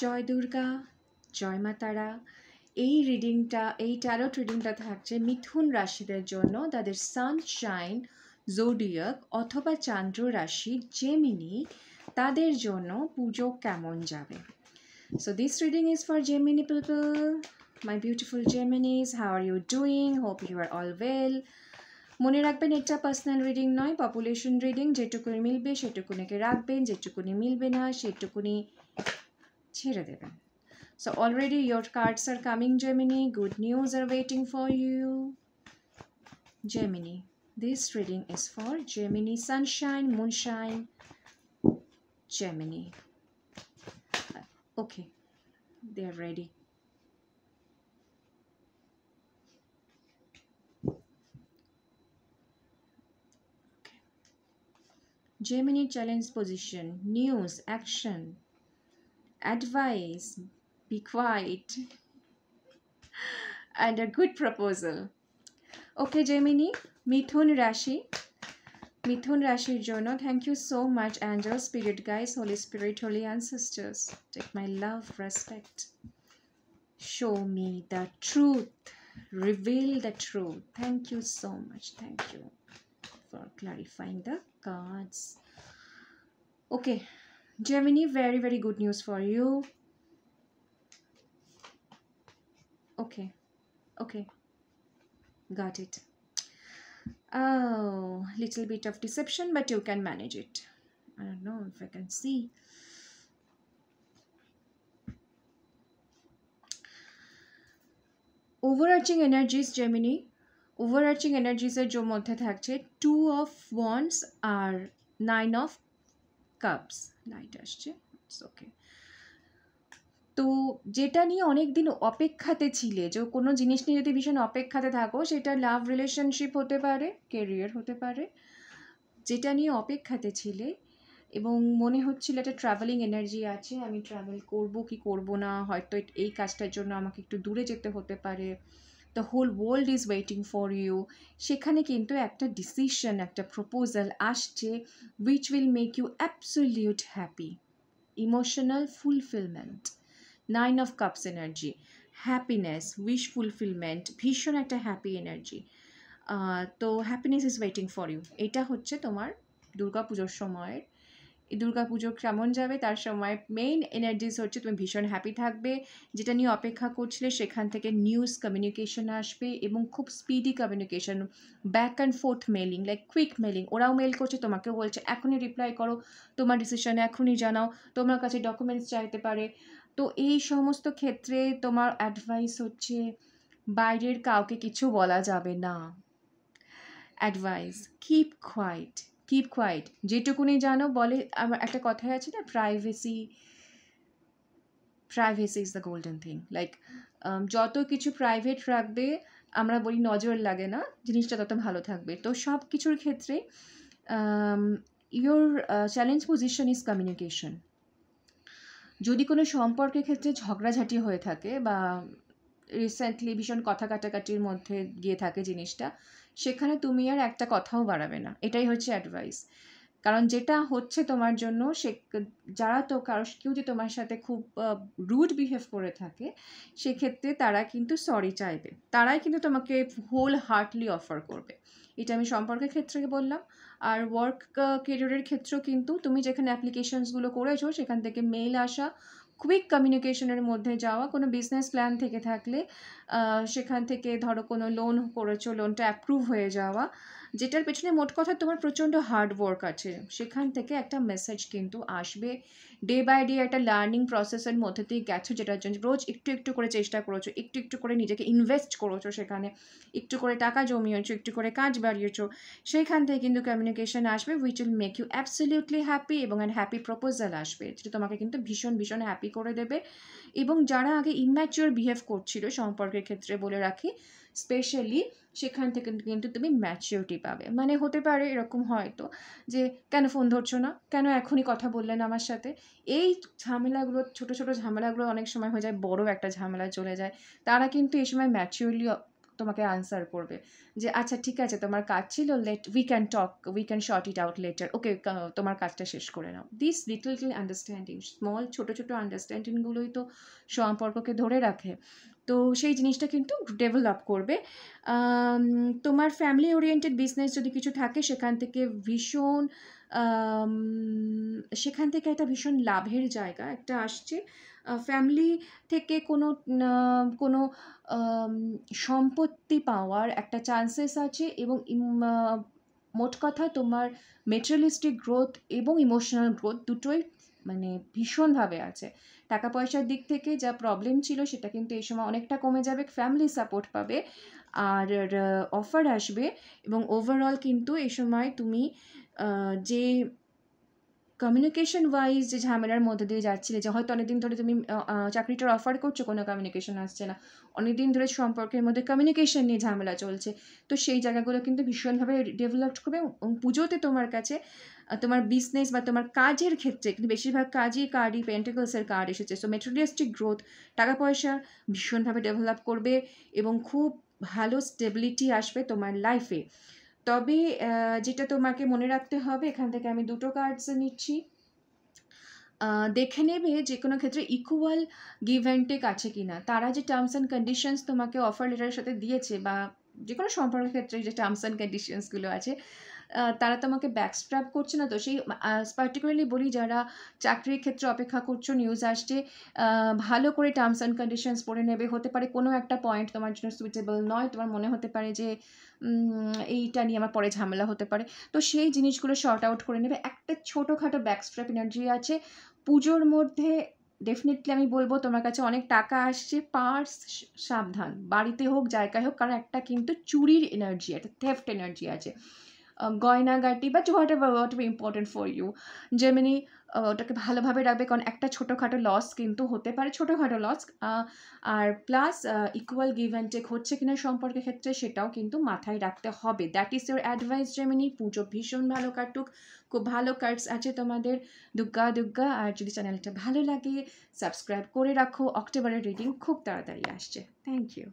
জয় দুর্গা, জয় মা তারা। এই রিডিংটা, এই ট্যারোট রিডিংটা থাকছে মিথুন রাশিদের জন্য, তাদের সানশাইন জোডিয়াক অথবা চান্দ্র রাশি জেমিনি, তাদের জন্য পুজো কেমন যাবে। So this reading is for Gemini people. My beautiful Geminis, how are you doing? Hope you are all well. মনে রাখবেন এটা পার্সোনাল রিডিং নয়, পপুলেশন রিডিং। যেটুকুনি মিলবে সেটুকুনিকে রাখবেন, যেটুকুনি মিলবে না সেটুকুনি ছেড়ে দেবেন। So already your cards are coming, Gemini. Good news are waiting for you. Gemini, this reading is for Gemini, sunshine, moonshine, Gemini. Okay, they are ready. Okay. Gemini challenge position, news, action, advice, be quiet, and a good proposal. Okay, Gemini, Mithun Rashi. Mithun Rashiর জন্য thank you so much, angels, spirit guides, Holy Spirit, holy ancestors. Take my love, respect. Show me the truth. Reveal the truth. Thank you so much. Thank you for clarifying the cards. Okay, Gemini, very, very good news for you. Okay, okay, got it. Oh, little bit of deception, but you can manage it. I don't know if I can see. Overarching energies, Gemini. Overarching energies এর মধ্যে থাকছে 2 of wands আর 9 of cups. Light আসছে, it's okay. তো যেটা নিয়ে অনেক দিন অপেক্ষাতে ছিলে, যে কোনো জিনিস নিয়ে যদি ভীষণ অপেক্ষাতে থাকো, সেটা লাভ রিলেশনশিপ হতে পারে, কেরিয়ার হতে পারে, যেটা নিয়ে অপেক্ষাতে ছিলে এবং মনে হচ্ছিল একটা ট্রাভেলিং এনার্জি আছে, আমি ট্রাভেল করব কি করব না, হয়তো এই কাজটার জন্য আমাকে একটু দূরে যেতে হতে পারে, the whole world is waiting for you, সেখানে কিন্তু একটা ডিসিশন, একটা প্রপোজাল আসছে which will make you absolute happy, emotional fulfilment, 9 of cups energy, happiness, wish fulfilment, ভীষণ একটা হ্যাপি এনার্জি। তো happiness is waiting for you. এটা হচ্ছে তোমার দুর্গাপুজোর সময়ের। এই দুর্গাপুজো কেমন যাবে তার সময় মেইন এনার্জিস হচ্ছে তুমি ভীষণ হ্যাপি থাকবে, যেটা নিয়ে অপেক্ষা করছিলে সেখান থেকে নিউজ কমিউনিকেশন আসবে এবং খুব speedy communication, back and fourth mailing, like quick mailing, ওরাও মেল করছে তোমাকেও বলছে এখনই রিপ্লাই করো, তোমার ডিসিশন এখনই জানাও, তোমার কাছে ডকুমেন্টস চাইতে পারে। তো এই সমস্ত ক্ষেত্রে তোমার অ্যাডভাইস হচ্ছে বাইরের কাউকে কিছু বলা যাবে না। Advice, keep quiet, keep quiet, যেটুকুনি জানো বলে, আমার একটা কথাই আছে না, privacy, privacy is the golden thing. Like যত কিছু প্রাইভেট রাখবে, আমরা বলি নজর লাগে না, জিনিসটা তত ভালো থাকবে। তো সব কিছুর ক্ষেত্রে your challenge position is communication. যদি কোনো সম্পর্কের ক্ষেত্রে ঝগড়াঝাটি হয়ে থাকে বা রিসেন্টলি ভীষণ কথা কাটাকাটির মধ্যে গিয়ে থাকে জিনিসটা, সেখানে তুমি আর একটা কথাও বাড়াবে না, এটাই হচ্ছে অ্যাডভাইস। কারণ যেটা হচ্ছে তোমার জন্য, সে যারা তো কেউ যদি তোমার সাথে খুব রুড বিহেভ করে থাকে, সেক্ষেত্রে তারা কিন্তু সরি চাইবে, তারাই কিন্তু তোমাকে হোল হার্টলি অফার করবে। এটা আমি সম্পর্কের ক্ষেত্রে বললাম। আর ওয়ার্ক কেরিয়ারের ক্ষেত্রেও কিন্তু তুমি যেখানে অ্যাপ্লিকেশনসগুলো করেছো সেখান থেকে মেইল আসা, কুইক কমিউনিকেশনের মধ্যে যাওয়া, কোনো বিজনেস প্ল্যান থেকে থাকলে সেখান থেকে ধরো কোনো লোন করেছো, লোনটা অ্যাপ্রুভ হয়ে যাওয়া, যেটার পেছনে মোট কথা তোমার প্রচণ্ড হার্ড ওয়ার্ক আছে, সেখান থেকে একটা মেসেজ কিন্তু আসবে। ডে বাই ডে একটা লার্নিং প্রসেসের মধ্যে দিয়ে গেছো, যেটার জন্য রোজ একটু একটু করে চেষ্টা করেছো, একটু একটু করে নিজেকে ইনভেস্ট করেছো, সেখানে একটু করে টাকা জমিয়েছো, একটু করে কাজ বাড়িয়েছো, সেইখান থেকে কিন্তু কমিউনিকেশন আসবে which will make you absolutely happy, এবং অ্যান্ড হ্যাপি প্রপোজাল আসবে, যেটা তোমাকে কিন্তু ভীষণ ভীষণ হ্যাপি করে দেবে। এবং যারা আগে ইম্যাচিওর বিহেভ করছিল সম্পর্কের ক্ষেত্রে বলে রাখি স্পেশালি, সেখান থেকে কিন্তু তুমি ম্যাচিওরিটি পাবে। মানে হতে পারে এরকম হয়তো যে কেন ফোন ধরছো না, কেন এখনই কথা বললেন আমার সাথে, এই ঝামেলাগুলো, ছোটো ছোটো ঝামেলাগুলো অনেক সময় হয়ে যায় বড় একটা ঝামেলা চলে যায়। তারা কিন্তু এই সময় ম্যাচিওরলি তোমাকে আনসার করবে যে আচ্ছা ঠিক আছে তোমার কাজ ছিল, we can sort it out later, okay তোমার কাজটা শেষ করে নাও। This little little understanding, small ছোটো ছোটো আন্ডারস্ট্যান্ডিংগুলোই তো সম্পর্ককে ধরে রাখে। তো সেই জিনিসটা কিন্তু ডেভেলপ করবে। তোমার ফ্যামিলি ওরিয়েন্টেড বিজনেস যদি কিছু থাকে সেখান থেকে ভীষণ সেখান থেকে একটা ভীষণ লাভের জায়গা একটা আসছে। ফ্যামিলি থেকে কোনো সম্পত্তি পাওয়ার একটা চান্সেস আছে, এবং মোট কথা তোমার মেটেরিয়ালিস্টিক গ্রোথ এবং ইমোশনাল গ্রোথ দুটোই মানে ভীষণভাবে আছে। টাকা পয়সার দিক থেকে যা প্রবলেম ছিল সেটা কিন্তু এই সময় অনেকটা কমে যাবে, ফ্যামিলি সাপোর্ট পাবে, আর অফার আসবে, এবং ওভারঅল কিন্তু এই সময় তুমি যে কমিউনিকেশন ওয়াইজ যে ঝামেলার মধ্যে দিয়ে যাচ্ছিলে, যে হয়তো অনেকদিন ধরে তুমি চাকরিটার অফার করছো, কোনো কমিউনিকেশন আসছে না, অনেকদিন ধরে সম্পর্কের মধ্যে কমিউনিকেশন নিয়ে ঝামেলা চলছে, তো সেই জায়গাগুলো কিন্তু ভীষণভাবে ডেভেলপ করবে। এবং পুজোতে তোমার কাছে তোমার বিজনেস বা তোমার কাজের ক্ষেত্রে কিন্তু বেশিরভাগ কার্ডই পেন্টিকলসের কার্ড এসেছে, সো মেটেরিয়ালিস্টিক গ্রোথ, টাকা পয়সা ভীষণভাবে ডেভেলপ করবে এবং খুব ভালো স্টেবিলিটি আসবে তোমার লাইফে। তবে যেটা তোমাকে মনে রাখতে হবে, এখান থেকে আমি দুটো কার্ডস নিচ্ছি, দেখে নেবে যে কোনো ক্ষেত্রে ইকুয়াল গিভ অ্যান্ড টেক আছে কি না। তারা যে টার্মস অ্যান্ড কন্ডিশনস তোমাকে অফার লেটারের সাথে দিয়েছে, বা যে কোনো সম্পর্কের ক্ষেত্রে যে টার্মস অ্যান্ড কন্ডিশনসগুলো আছে, তারা তোমাকে ব্যাকস্ট্র্যাপ করছে না। তো সেই পার্টিকুলারলি বলি যারা চাকরির ক্ষেত্রে অপেক্ষা করছো, নিউজ আসছে, ভালো করে টার্মস অ্যান্ড কন্ডিশনস পড়ে নেবে। হতে পারে কোনো একটা পয়েন্ট তোমার জন্য সুইটেবল নয়, তোমার মনে হতে পারে যে এইটা নিয়ে আমার পরে ঝামেলা হতে পারে, তো সেই জিনিসগুলো শর্ট আউট করে নেবে। একটা ছোটোখাটো ব্যাকস্ট্র্যাপ এনার্জি আছে পুজোর মধ্যে, ডেফিনেটলি আমি বলবো তোমার কাছে অনেক টাকা আসছে, পার্স সাবধান, বাড়িতে হোক জায়গায় হোক, কারণ একটা কিন্তু চুরির এনার্জি, একটা থেফট এনার্জি আছে। গয়নাগাটি বা whatever important for you, যেমনি ওটাকে ভালোভাবে রাখবে, কারণ একটা ছোটোখাটো লস কিন্তু হতে পারে, ছোটোখাটো লস। আর plus equal give and take হচ্ছে কিনা সম্পর্কের ক্ষেত্রে সেটাও কিন্তু মাথায় রাখতে হবে। That is your advice Gemini. Puja ভীষণ ভালো কাটুক, খুব ভালো কার্ডস আছে তোমাদের, দুগ্গা দুগ্গা। আর যদি চ্যানেলটা ভালো লাগে সাবস্ক্রাইব করে রাখো, অক্টোবরের রিডিং খুব তাড়াতাড়ি আসছে। Thank you.